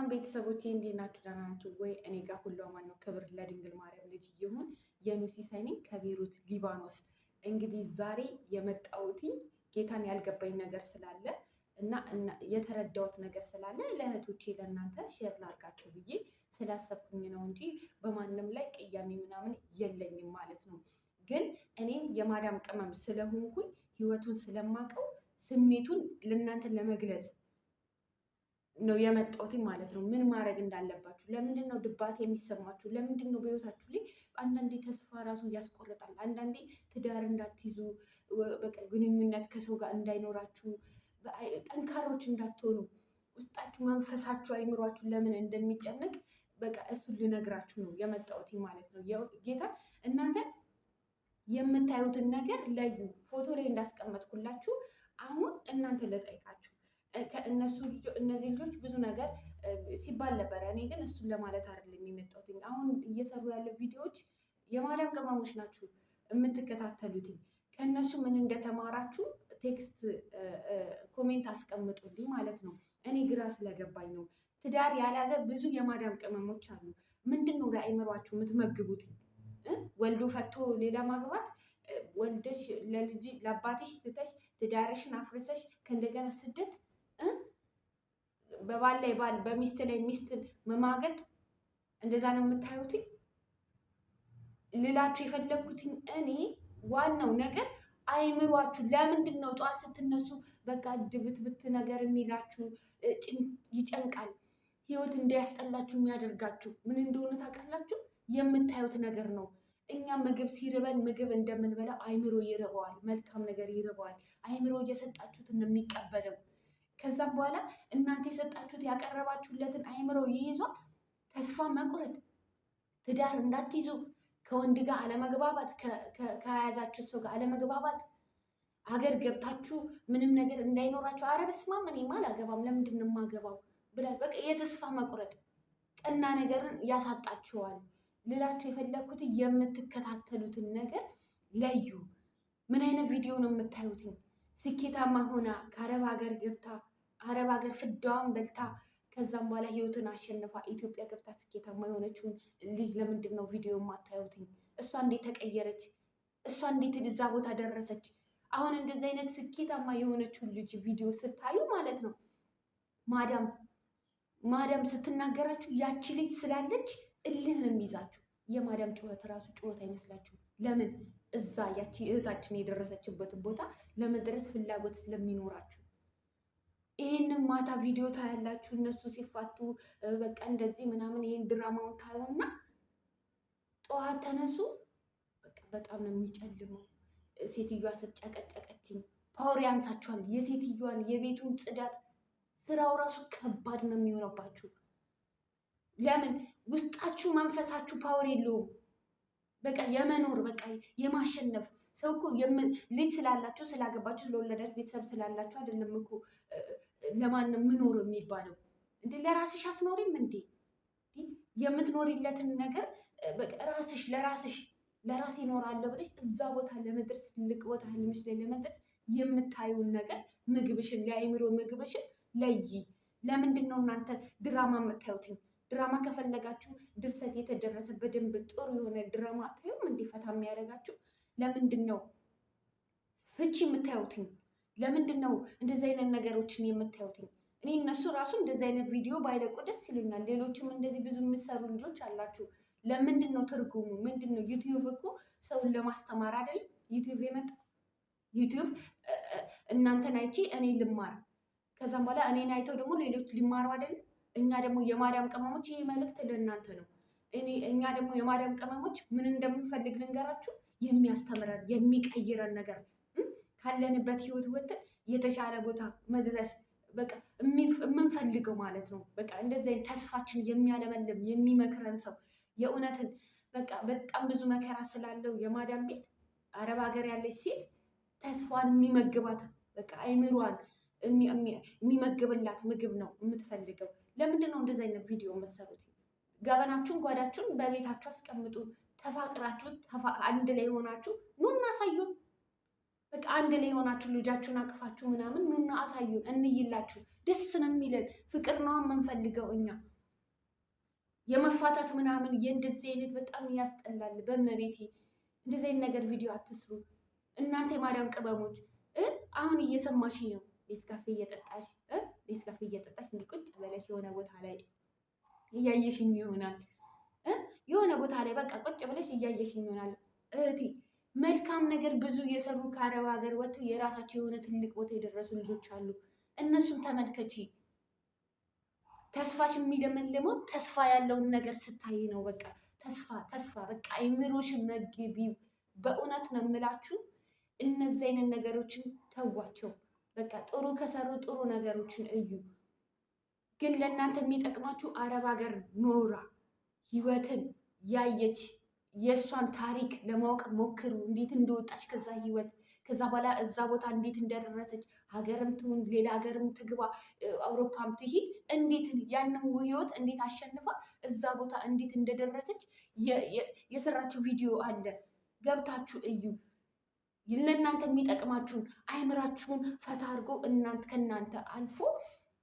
ሰላም ቤተሰቦቼ እንዴት ናችሁ? ደህና ናችሁ ወይ? እኔ ጋር ሁሉ አማን ነው። ክብር ለድንግል ማርያም ልጅ ይሁን። የኑሲሳይ ነኝ ከቤሩት ሊባኖስ። እንግዲህ ዛሬ የመጣሁት ጌታን ያልገባኝ ነገር ስላለ እና የተረዳሁት ነገር ስላለ ለእህቶቼ ለእናንተ ሼር ላድርጋችሁ ብዬ ስላሰብኩኝ ነው እንጂ በማንም ላይ ቅያሜ ምናምን የለኝም ማለት ነው። ግን እኔም የማዳም ቅመም ስለሆንኩኝ ህይወቱን ስለማውቀው ስሜቱን ለእናንተ ለመግለጽ ነው የመጣሁት ማለት ነው። ምን ማድረግ እንዳለባችሁ፣ ለምንድን ነው ድባት የሚሰማችሁ፣ ለምንድን ነው በህይወታችሁ ላይ አንዳንዴ ተስፋ ራሱ ያስቆርጣል። አንዳንዴ ትዳር እንዳትይዙ፣ በቃ ግንኙነት ከሰው ጋር እንዳይኖራችሁ፣ ጠንካሮች እንዳትሆኑ፣ ውስጣችሁ መንፈሳችሁ አይምሯችሁ ለምን እንደሚጨነቅ በቃ እሱን ልነግራችሁ ነው የመጣሁት ማለት ነው። ጌታ እናንተ የምታዩትን ነገር ለዩ። ፎቶ ላይ እንዳስቀመጥኩላችሁ አሁን እናንተ ልጠይቃችሁ። እነዚህ ልጆች ብዙ ነገር ሲባል ነበረ። እኔ ግን እሱን ለማለት አይደለም የመጣሁት። አሁን እየሰሩ ያለው ቪዲዮዎች የማዳም ቅመሞች ናችሁ የምትከታተሉትኝ። ከእነሱ ምን እንደተማራችሁ ቴክስት ኮሜንት አስቀምጡልኝ ማለት ነው። እኔ ግራ ስለገባኝ ነው። ትዳር ያልያዘ ብዙ የማዳም ቅመሞች አሉ። ምንድን ነው ለአይምሯችሁ የምትመግቡት? ወልዶ ፈቶ ሌላ ማግባት፣ ወልደሽ ለልጅ ለአባትሽ ስትተሽ ትዳርሽን አፍርሰሽ ከእንደገና ስደት፣ በባል ላይ ባል በሚስት ላይ ሚስትን መማገጥ፣ እንደዛ ነው የምታዩት። ልላችሁ የፈለግኩትኝ እኔ ዋናው ነገር አይምሯችሁ ለምንድን ነው ጠዋት ስትነሱ በቃ ድብትብት ነገር የሚላችሁ? ይጨንቃል። ህይወት እንዳያስጠላችሁ የሚያደርጋችሁ ምን እንደሆነ ታውቃላችሁ? የምታዩት ነገር ነው። እኛ ምግብ ሲርበን ምግብ እንደምንበላው አይምሮ ይርበዋል፣ መልካም ነገር ይርበዋል። አይምሮ እየሰጣችሁትን ነው የሚቀበለው። ከዛም በኋላ እናንተ የሰጣችሁት ያቀረባችሁለትን አይምሮ ይይዟል። ተስፋ መቁረጥ፣ ትዳር እንዳትይዙ፣ ከወንድ ጋር አለመግባባት፣ ከያዛችሁ ሰው ጋር አለመግባባት፣ ሀገር ገብታችሁ ምንም ነገር እንዳይኖራችሁ። አረ በስመ አብ እኔማ አላገባም ለምንድን ነው የማገባው ብላ በቃ የተስፋ መቁረጥ ቀና ነገርን ያሳጣችኋል። ልላችሁ የፈለግኩት የምትከታተሉትን ነገር ለዩ። ምን አይነት ቪዲዮ ነው የምታዩትኝ? ስኬታማ ሆና ከአረብ ሀገር ገብታ አረብ ሀገር ፍዳዋን በልታ ከዛም በኋላ ህይወትን አሸንፋ ኢትዮጵያ ገብታ ስኬታማ የሆነችውን ልጅ ለምንድን ነው ቪዲዮ የማታዩትኝ? እሷ እንዴት ተቀየረች? እሷ እንዴት እዛ ቦታ ደረሰች? አሁን እንደዚህ አይነት ስኬታማ የሆነችውን ልጅ ቪዲዮ ስታዩ ማለት ነው ማዳም ስትናገራችሁ ያቺ ልጅ ስላለች እልህ ነው የሚይዛችሁ። የማዳም ጩኸት ራሱ ጩኸት አይመስላችሁ? ለምን? እዛ ያቺ እህታችን የደረሰችበትን ቦታ ለመድረስ ፍላጎት ስለሚኖራችሁ። ይህንን ማታ ቪዲዮ ታያላችሁ፣ እነሱ ሲፋቱ በቃ እንደዚህ ምናምን፣ ይህን ድራማውን ታዩና ጠዋት ተነሱ። በቃ በጣም ነው የሚጨልመው። ሴትዮዋ ስትጨቀጨቀችኝ ፓወር ያንሳችኋል። የሴትዮዋን የቤቱን ጽዳት ስራው ራሱ ከባድ ነው የሚሆነባችሁ። ለምን? ውስጣችሁ መንፈሳችሁ ፓወር የለውም። በቃ የመኖር በቃ የማሸነፍ ሰው እኮ ልጅ ስላላችሁ ስላገባችሁ ስለወለዳችሁ ቤተሰብ ስላላችሁ አይደለም እኮ ለማንም ምኖር የሚባለው። እንዴ ለራስሽ አትኖሪም እንዴ? የምትኖሪለትን ነገር በቃ ለራሴ እኖራለሁ ብለሽ እዛ ቦታ ለመድረስ ትልቅ ቦታ ህልምሽ ላይ ለመድረስ የምታዩን ነገር ምግብሽን፣ ለአይምሮ ምግብሽን ለይ። ለምንድን ነው እናንተ ድራማ የምታዩትኝ? ድራማ ከፈለጋችሁ ድርሰት የተደረሰ በደንብ ጥሩ የሆነ ድራማ አታዩም? እንዲፈታ የሚያደርጋችሁ ለምንድን ነው? ፍቺ የምታዩትኝ ለምንድን ነው? እንደዚህ አይነት ነገሮችን የምታዩትኝ? እኔ እነሱ ራሱ እንደዚህ አይነት ቪዲዮ ባይለቁ ደስ ይሉኛል። ሌሎችም እንደዚህ ብዙ የሚሰሩ ልጆች አላችሁ። ለምንድን ነው ትርጉሙ ምንድን ነው? ዩቲዩብ እኮ ሰውን ለማስተማር አይደለም ዩቲዩብ የመጣ። ዩቲዩብ እናንተን አይቼ እኔ ልማር፣ ከዛም በኋላ እኔን አይተው ደግሞ ሌሎች ሊማሩ አይደለም። እኛ ደግሞ የማዳም ቅመሞች ይሄ መልእክት ለእናንተ ነው። እኛ ደግሞ የማዳም ቅመሞች ምን እንደምንፈልግ ልንገራችሁ። የሚያስተምረን የሚቀይረን ነገር ካለንበት ህይወት ወጥተን የተሻለ ቦታ መድረስ በቃ የምንፈልገው ማለት ነው። በቃ እንደዚህ አይነት ተስፋችን የሚያለመልም የሚመክረን ሰው የእውነትን በቃ በጣም ብዙ መከራ ስላለው የማዳም ቤት አረብ ሀገር ያለች ሴት ተስፋን የሚመግባት በቃ አይምሯን የሚመግብላት ምግብ ነው የምትፈልገው። ለምንድን ነው እንደዚህ አይነት ቪዲዮ የምትሰሩት? ገበናችሁን ጓዳችሁን በቤታችሁ አስቀምጡ። ተፋቅራችሁ አንድ ላይ ሆናችሁ ኑና አሳዩን። በቃ አንድ ላይ ሆናችሁ ልጃችሁን አቅፋችሁ ምናምን ኑና አሳዩን፣ እንይላችሁ። ደስ ነው የሚለን። ፍቅር ነው የምንፈልገው እኛ። የመፋታት ምናምን የእንደዚህ አይነት በጣም ያስጠላል። በመቤቴ እንደዚህ አይነት ነገር ቪዲዮ አትስሩ እናንተ የማዳም ቅመሞች። አሁን እየሰማሽ ነው። ኔስካፌ እየጠጣሽ እንዲህ ቁጭ ብለሽ የሆነ ቦታ ላይ እያየሽኝ ይሆናል። የሆነ ቦታ ላይ በቃ ቁጭ ብለሽ እያየሽኝ ይሆናል እህቴ። መልካም ነገር ብዙ የሰሩ ከአረብ ሀገር ወጥተው የራሳቸው የሆነ ትልቅ ቦታ የደረሱ ልጆች አሉ። እነሱን ተመልከቺ። ተስፋሽ የሚለመልመው ተስፋ ያለውን ነገር ስታይ ነው። በቃ ተስፋ በቃ አይምሮሽን መግቢው። በእውነት ነው የምላችሁ። እነዚህ አይነት ነገሮችን ተዋቸው። በቃ ጥሩ ከሰሩ ጥሩ ነገሮችን እዩ። ግን ለእናንተ የሚጠቅማችሁ አረብ ሀገር ኖራ ህይወትን ያየች የእሷን ታሪክ ለማወቅ ሞክሩ። እንዴት እንደወጣች ከዛ ህይወት፣ ከዛ በኋላ እዛ ቦታ እንዴት እንደደረሰች፣ ሀገርም ትሁን ሌላ ሀገርም ትግባ አውሮፓም ትሂድ፣ እንዴት ያንን ህይወት እንዴት አሸንፋ እዛ ቦታ እንዴት እንደደረሰች የሰራችው ቪዲዮ አለ። ገብታችሁ እዩ። ለእናንተ የሚጠቅማችሁን አይምራችሁን ፈታ አድርጎ ከእናንተ አልፎ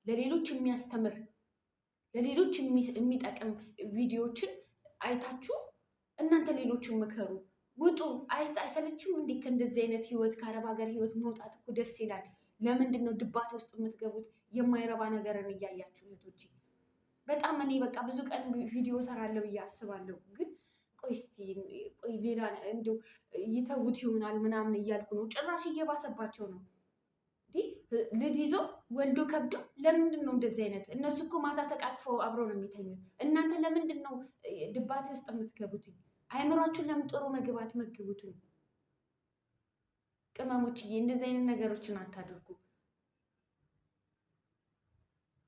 ለሌሎች የሚያስተምር ለሌሎች የሚጠቅም ቪዲዮዎችን አይታችሁ እናንተ ሌሎችን ምከሩ። ውጡ። አይሰለችም እንዴ? ከእንደዚህ አይነት ህይወት ከአረብ ሀገር ህይወት መውጣት እኮ ደስ ይላል። ለምንድን ነው ድባቴ ውስጥ የምትገቡት? የማይረባ ነገርን እያያችሁ እህቶቼ። በጣም እኔ በቃ ብዙ ቀን ቪዲዮ ሰራለሁ ብዬ አስባለሁ፣ ግን ቆይ ሌላ እንደው ይተውት ይሆናል ምናምን እያልኩ ነው። ጭራሽ እየባሰባቸው ነው። ልጅ ይዞ ወልዶ ከብዶ ለምንድን ነው እንደዚህ አይነት? እነሱ እኮ ማታ ተቃቅፈው አብረው ነው የሚተኙት። እናንተ ለምንድን ነው ድባቴ ውስጥ የምትገቡት? አይምሯችሁን ለምን ጥሩ ምግብ አትመግቡትም? ቅመሞችዬ እንደዚህ አይነት ነገሮችን አታድርጉ።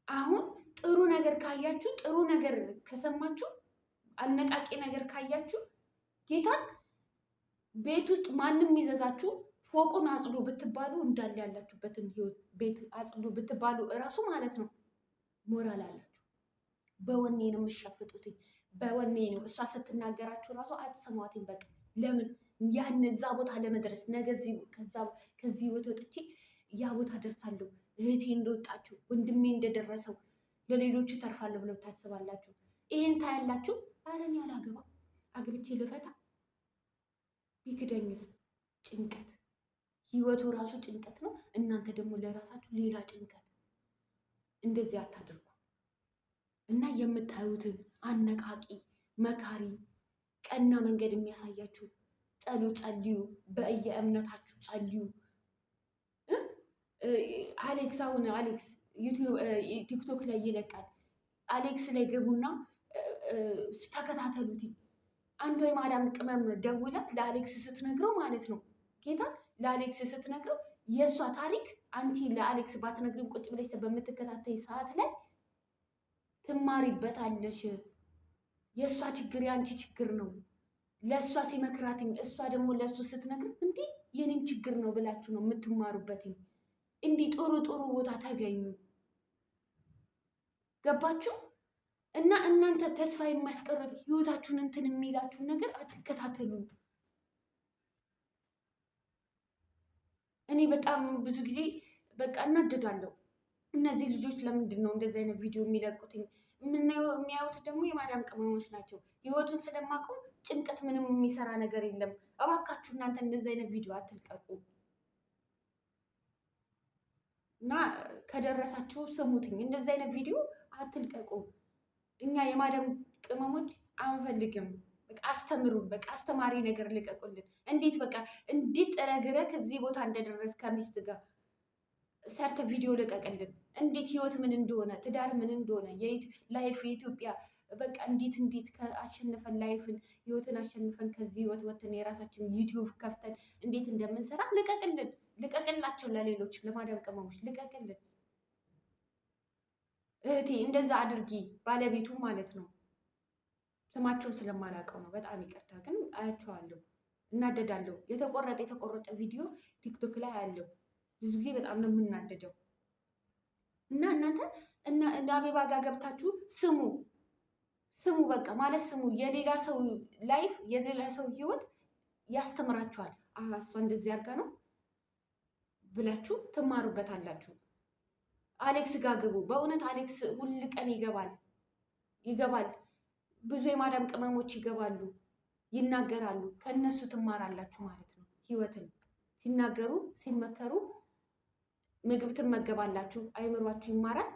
አሁን ጥሩ ነገር ካያችሁ፣ ጥሩ ነገር ከሰማችሁ፣ አነቃቂ ነገር ካያችሁ ጌታን ቤት ውስጥ ማንም ይዘዛችሁ ፎቁን አጽዱ ብትባሉ እንዳለ ያላችሁበትን ህይወት ቤት አጽዱ ብትባሉ እራሱ ማለት ነው ሞራል አላችሁ። በወኔ ነው የምትሸፍጡት፣ በወኔ ነው። እሷ ስትናገራችሁ እራሱ አትሰሟትም። በቃ ለምን ያን እዛ ቦታ ለመድረስ ነገ ከዚህ ህይወት ወጥቼ ያ ቦታ ደርሳለሁ፣ እህቴ እንደወጣችሁ፣ ወንድሜ እንደደረሰው ለሌሎቹ ተርፋለሁ ብለው ታስባላችሁ። ይሄን ታያላችሁ። ኧረ እኔ አላገባም፣ አግብቼ ልፈታ ቢክደኝስ? ጭንቀት ህይወቱ ራሱ ጭንቀት ነው። እናንተ ደግሞ ለራሳችሁ ሌላ ጭንቀት። እንደዚህ አታድርጉ እና የምታዩትን አነቃቂ፣ መካሪ፣ ቀና መንገድ የሚያሳያችሁ ጸልዩ፣ በየእምነታችሁ ጸልዩ። አሌክስ ቲክቶክ ላይ ይለቃል። አሌክስ ላይ ገቡና ተከታተሉት። አንዷ የማዳም ቅመም ደውላ ለአሌክስ ስትነግረው ማለት ነው ጌታ ለአሌክስ ስትነግረው የእሷ ታሪክ አንቺ ለአሌክስ ባትነግሪም ቁጭ ብለሽ በምትከታተይ ሰዓት ላይ ትማሪበታለሽ። የእሷ ችግር የአንቺ ችግር ነው። ለእሷ ሲመክራትኝ እሷ ደግሞ ለእሱ ስትነግር እንዲህ የኔም ችግር ነው ብላችሁ ነው የምትማሩበትኝ። እንዲህ ጥሩ ጥሩ ቦታ ተገኙ። ገባችሁ? እና እናንተ ተስፋ የሚያስቀሩት ህይወታችሁን እንትን የሚላችሁን ነገር አትከታተሉ። እኔ በጣም ብዙ ጊዜ በቃ እናደዳለሁ። እነዚህ ልጆች ለምንድን ነው እንደዚህ አይነት ቪዲዮ የሚለቁትኝ? የሚያዩት ደግሞ የማዳም ቅመሞች ናቸው። ህይወቱን ስለማውቀው ጭንቀት ምንም የሚሰራ ነገር የለም። እባካችሁ እናንተ እንደዚህ አይነት ቪዲዮ አትልቀቁ እና ከደረሳችሁ ስሙትኝ። እንደዚህ አይነት ቪዲዮ አትልቀቁ። እኛ የማዳም ቅመሞች አንፈልግም። በቃ አስተምሩን። በቃ አስተማሪ ነገር ልቀቁልን። እንዴት በቃ እንዴት ጥረግረ ከዚህ ቦታ እንደደረስ ከሚስት ጋር ሰርተ ቪዲዮ ልቀቅልን። እንዴት ህይወት ምን እንደሆነ ትዳር ምን እንደሆነ ላይፍ የኢትዮጵያ በቃ እንዴት አሸንፈን ላይፍን ህይወትን አሸንፈን ከዚህ ህይወት ወጥተን የራሳችን ዩቲዩብ ከፍተን እንዴት እንደምንሰራ ልቀቅልን። ልቀቅላቸው። ለሌሎች ለማዳም ቅመሞች ልቀቅልን። እህቴ እንደዛ አድርጊ። ባለቤቱ ማለት ነው። ስማቸውን ስለማላውቀው ነው። በጣም ይቅርታ። ግን አያቸዋለሁ፣ እናደዳለሁ። የተቆረጠ ቪዲዮ ቲክቶክ ላይ አያለሁ። ብዙ ጊዜ በጣም ነው የምናደደው። እና እናንተ እና አቤባ ጋር ገብታችሁ ስሙ በቃ ማለት ስሙ። የሌላ ሰው ላይፍ የሌላ ሰው ህይወት ያስተምራችኋል። እሷ እንደዚህ አድርጋ ነው ብላችሁ ትማሩበታላችሁ። አሌክስ ጋር ግቡ። በእውነት አሌክስ ሁል ቀን ይገባል። ብዙ የማዳም ቅመሞች ይገባሉ፣ ይናገራሉ። ከእነሱ ትማራላችሁ ማለት ነው። ህይወትን ሲናገሩ ሲመከሩ ምግብ ትመገባላችሁ፣ አይምሯችሁ ይማራል።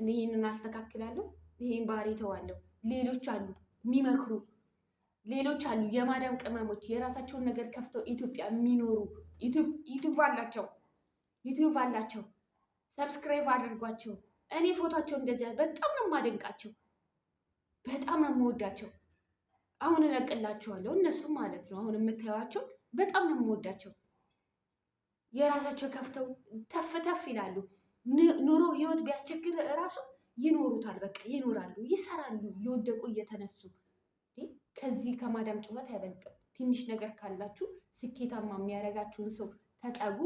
ይህንን አስተካክላለሁ፣ ይህን ባህሪ ተዋለሁ። ሌሎች አሉ የሚመክሩ፣ ሌሎች አሉ የማዳም ቅመሞች የራሳቸውን ነገር ከፍተው ኢትዮጵያ የሚኖሩ ዩቱብ አላቸው። ሰብስክራይብ አድርጓቸው። እኔ ፎቶቸው እንደዚያ በጣም ነው የማደንቃቸው፣ በጣም ነው የምወዳቸው። አሁን እለቅላቸዋለሁ እነሱም ማለት ነው። አሁን የምታዩቸው በጣም ነው የምወዳቸው። የራሳቸው ከፍተው ተፍ ተፍ ይላሉ። ኑሮ ህይወት ቢያስቸግር እራሱ ይኖሩታል። በቃ ይኖራሉ፣ ይሰራሉ፣ እየወደቁ እየተነሱ። ከዚህ ከማዳም ጩኸት አይበልጥም። ትንሽ ነገር ካላችሁ ስኬታማ የሚያደርጋችሁን ሰው ተጠጉ፣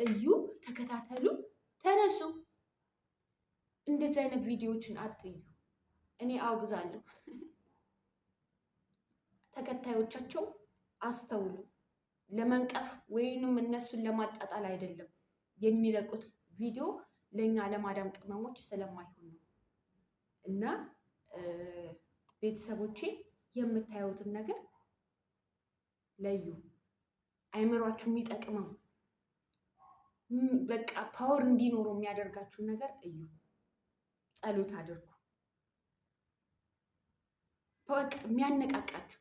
እዩ፣ ተከታተሉ፣ ተነሱ። እንደዚህ አይነት ቪዲዮዎችን አትዩ። እኔ አውግዛለሁ። ተከታዮቻቸው አስተውሉ። ለመንቀፍ ወይንም እነሱን ለማጣጣል አይደለም የሚለቁት ቪዲዮ፣ ለእኛ ለማዳም ቅመሞች ስለማይሆን ነው። እና ቤተሰቦቼ የምታዩትን ነገር ለዩ። አይምሯችሁ የሚጠቅመው በቃ ፓወር እንዲኖረው የሚያደርጋችሁን ነገር እዩ። ጸሎት አድርጉ። በቃ የሚያነቃቃችሁ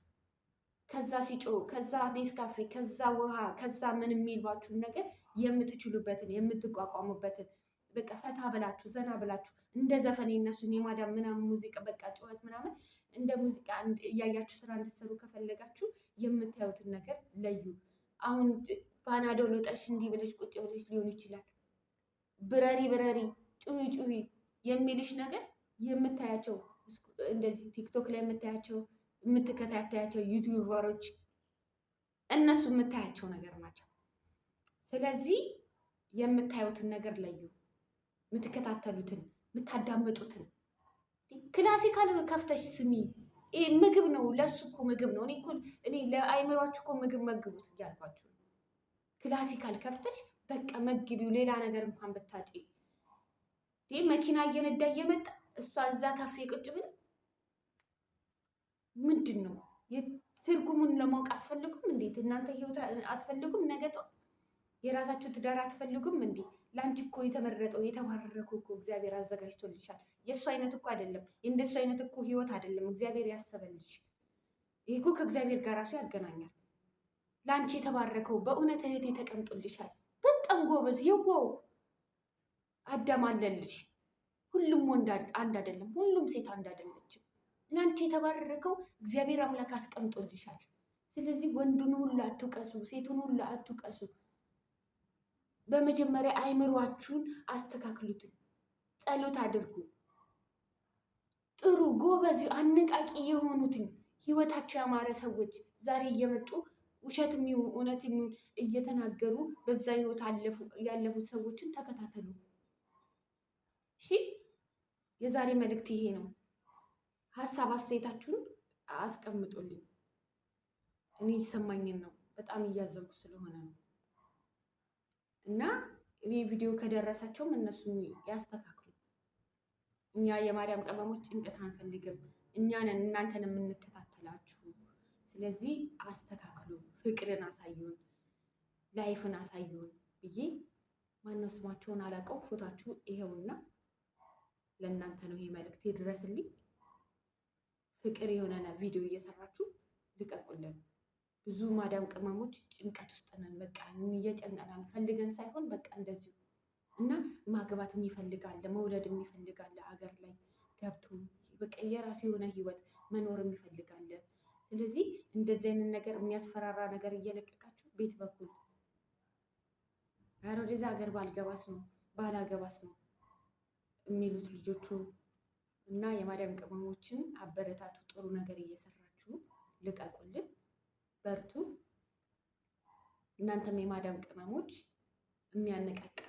ከዛ ሲጮህ፣ ከዛ ኔስካፌ፣ ከዛ ውሃ፣ ከዛ ምን የሚልባችሁን ነገር የምትችሉበትን የምትቋቋሙበትን በቃ ፈታ ብላችሁ ዘና ብላችሁ እንደ ዘፈን የነሱን የማዳም ምናምን ሙዚቃ በቃ ጩኸት ምናምን እንደ ሙዚቃ እያያችሁ ስራ እንድትሰሩ ከፈለጋችሁ የምታዩትን ነገር ለዩ። አሁን ፓናዶል ወጠሽ እንዲህ ብለሽ ቁጭ ብለሽ ሊሆን ይችላል። ብረሪ ብረሪ ጩሂ ጩሂ የሚልሽ ነገር የምታያቸው እንደዚህ ቲክቶክ ላይ የምታያቸው የምትከታተያቸው ዩቲዩበሮች እነሱ የምታያቸው ነገር ናቸው። ስለዚህ የምታዩትን ነገር ለዩ። የምትከታተሉትን የምታዳምጡትን ክላሲካል ከፍተሽ ስሚ። ምግብ ነው፣ ለሱ እኮ ምግብ ነው። እኔ ለአይምሯችሁ እኮ ምግብ መግቡት እያልኳችሁ። ክላሲካል ከፍተሽ በቃ መግቢው። ሌላ ነገር እንኳን ብታጪ መኪና እየነዳ እየመጣ እሷ እዛ ካፌ ቁጭ ብላ ምንድን ነው ትርጉሙን ለማወቅ አትፈልጉም? እንዴት እናንተ ህይወት አትፈልጉም? ነገ ጠዋት የራሳችሁ ትዳር አትፈልጉም እንዴ? ለአንቺ እኮ የተመረጠው የተባረከው እኮ እግዚአብሔር አዘጋጅቶልሻል። የእሱ አይነት እኮ አይደለም፣ የእንደሱ አይነት እኮ ህይወት አይደለም እግዚአብሔር ያሰበልሽ። ይህ እኮ ከእግዚአብሔር ጋር ራሱ ያገናኛል። ለአንቺ የተባረከው በእውነት እህቴ ተቀምጦልሻል። በጣም ጎበዝ የዋው አዳም አለልሽ። ሁሉም ወንድ አንድ አይደለም፣ ሁሉም ሴት አንድ አይደለችም። ለአንቺ የተባረከው እግዚአብሔር አምላክ አስቀምጦልሻል። ስለዚህ ወንዱን ሁሉ አትውቀሱ፣ ሴቱን ሁሉ አትውቀሱ። በመጀመሪያ አይምሯችሁን አስተካክሉት፣ ጸሎት አድርጉ። ጥሩ ጎበዝ አነቃቂ የሆኑትን ህይወታቸው ያማረ ሰዎች ዛሬ እየመጡ ውሸትም ይሁን እውነትም ይሁን እየተናገሩ በዛ ህይወት ያለፉት ሰዎችን ተከታተሉ። እሺ፣ የዛሬ መልእክት ይሄ ነው። ሀሳብ አስተያየታችሁን አስቀምጡልኝ። እኔ ይሰማኝን ነው፣ በጣም እያዘንኩ ስለሆነ ነው። እና ይህ ቪዲዮ ከደረሳቸውም እነሱ ያስተካክሉ። እኛ የማርያም ቅመሞች ጭንቀት አንፈልግም። እኛንን እናንተን የምንከታተላችሁ። ስለዚህ አስተካክሉ፣ ፍቅርን አሳዩን፣ ላይፍን አሳዩን ብዬ ማነው ስማቸውን አላውቀው፣ ፎታችሁ ይሄውና ለእናንተ ነው ይሄ መልእክት ይድረስልኝ። ፍቅር የሆነ ቪዲዮ እየሰራችሁ ልቀቁልን። ብዙ ማዳም ቅመሞች ጭንቀት ውስጥ ነን። በቃ እየጨነቀናል ፈልገን ሳይሆን በቃ እንደዚሁ እና ማግባት የሚፈልጋለ መውለድ የሚፈልጋለ ሀገር ላይ ገብቶ በቃ የራሱ የሆነ ህይወት መኖር የሚፈልጋለ። ስለዚህ እንደዚህ አይነት ነገር የሚያስፈራራ ነገር እየለቀቃችሁ ቤት በኩል ኧረ ወደዛ ሀገር ባልገባስ ነው ባላገባስ ነው የሚሉት ልጆቹ። እና የማዳም ቅመሞችን አበረታቱ። ጥሩ ነገር እየሰራችሁ ልቀቁልን፣ በርቱ። እናንተም የማዳም ቅመሞች የሚያነቃቃ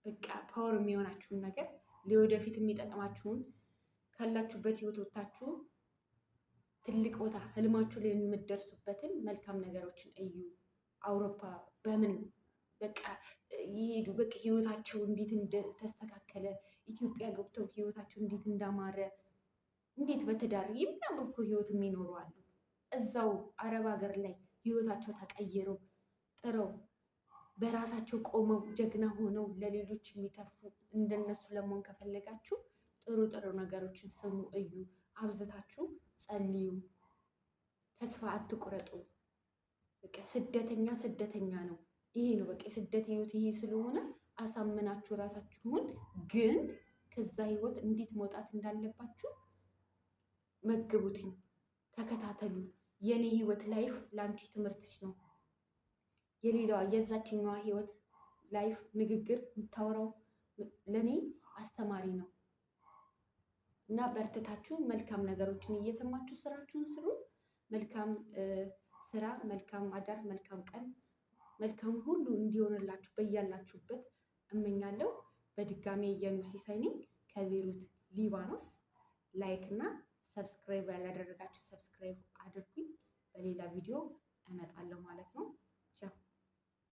በቃ ፓወር የሚሆናችሁን ነገር ለወደፊት የሚጠቅማችሁን ካላችሁበት ህይወት ወጥታችሁ ትልቅ ቦታ ህልማችሁ ላይ የምትደርሱበትን መልካም ነገሮችን እዩ። አውሮፓ በምን በቃ ይሄዱ፣ በቃ ህይወታቸው እንዴት እንደተስተካከለ፣ ኢትዮጵያ ገብተው ህይወታቸው እንዴት እንዳማረ እንዴት በትዳር የሚያምር እኮ ህይወት የሚኖሩ አሉ። እዛው አረብ ሀገር ላይ ህይወታቸው ተቀይረው ጥረው በራሳቸው ቆመው ጀግና ሆነው ለሌሎች የሚተርፉ እንደነሱ ለመሆን ከፈለጋችሁ ጥሩ ጥሩ ነገሮችን ስሙ፣ እዩ፣ አብዝታችሁ ጸልዩ፣ ተስፋ አትቁረጡ። በቃ ስደተኛ ስደተኛ ነው። ይሄ ነው በቃ የስደት ህይወት ይሄ ስለሆነ አሳምናችሁ ራሳችሁን ግን ከዛ ህይወት እንዴት መውጣት እንዳለባችሁ መግቡትኝ፣ ተከታተሉ። የኔ ህይወት ላይፍ ለአንቺ ትምህርትሽ ነው። የሌላዋ የዛችኛዋ ህይወት ላይፍ ንግግር የምታወራው ለእኔ አስተማሪ ነው እና በርትታችሁ መልካም ነገሮችን እየሰማችሁ ስራችሁን ስሩ። መልካም ስራ፣ መልካም አዳር፣ መልካም ቀን፣ መልካም ሁሉ እንዲሆንላችሁ በያላችሁበት እመኛለሁ። በድጋሜ የኑ ሲሳይ ነኝ ከቤሩት ሊባኖስ። ላይክ እና ሰብስክራይብ ያላደረጋችሁ ሰብስክራይብ አድርጉኝ። በሌላ ቪዲዮ እመጣለሁ ማለት ነው። ቻው